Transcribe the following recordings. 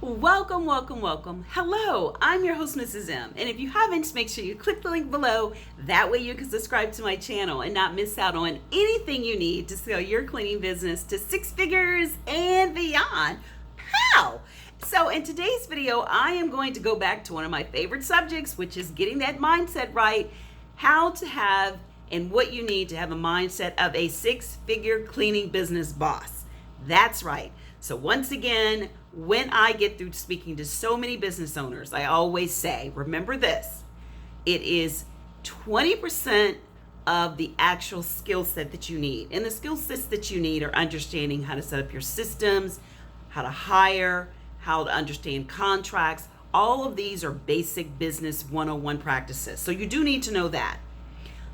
Welcome, welcome, welcome. Hello, I'm your host, Mrs. M. And if you haven't, make sure you click the link below. That way you can subscribe to my channel and not miss out on anything you need to scale your cleaning business to six figures and beyond. How? So in today's video, I am going to go back to one of my favorite subjects, which is getting that mindset right, how to have and what you need to have a mindset of a six-figure cleaning business boss. That's right. So once again, when I get through speaking to so many business owners, I always say, remember this, it is 20% of the actual skill set that you need. And the skill sets that you need are understanding how to set up your systems, how to hire, how to understand contracts. All of these are basic business 101 practices. So you do need to know that.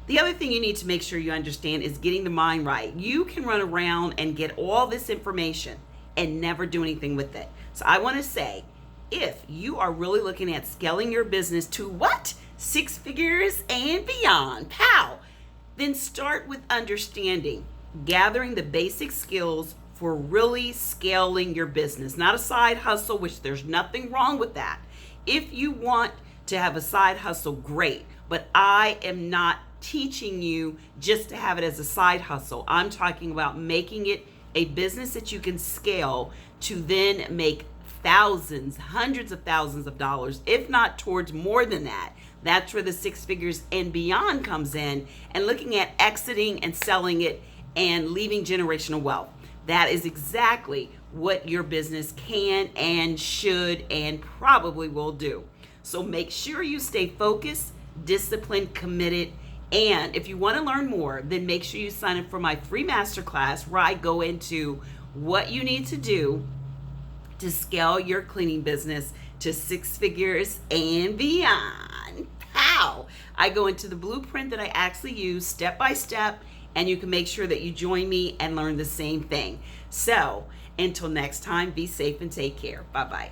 The other thing you need to make sure you understand is getting the mind right. You can run around and get all this information and never do anything with it. So I want to say, if you are really looking at scaling your business to what? Six figures and beyond, pow, then start with understanding, gathering the basic skills for really scaling your business, not a side hustle, which there's nothing wrong with that. If you want to have a side hustle, great, but I am not teaching you just to have it as a side hustle. I'm talking about making it a business that you can scale to then make thousands, hundreds of thousands of dollars, if not towards more than that. That's where the six figures and beyond comes in, and looking at exiting and selling it and leaving generational wealth. That is exactly what your business can and should and probably will do. So make sure you stay focused, disciplined, committed. And if you want to learn more, then make sure you sign up for my free masterclass where I go into what you need to do to scale your cleaning business to six figures and beyond. How? I go into the blueprint that I actually use step by step, and you can make sure that you join me and learn the same thing. So until next time, be safe and take care. Bye-bye.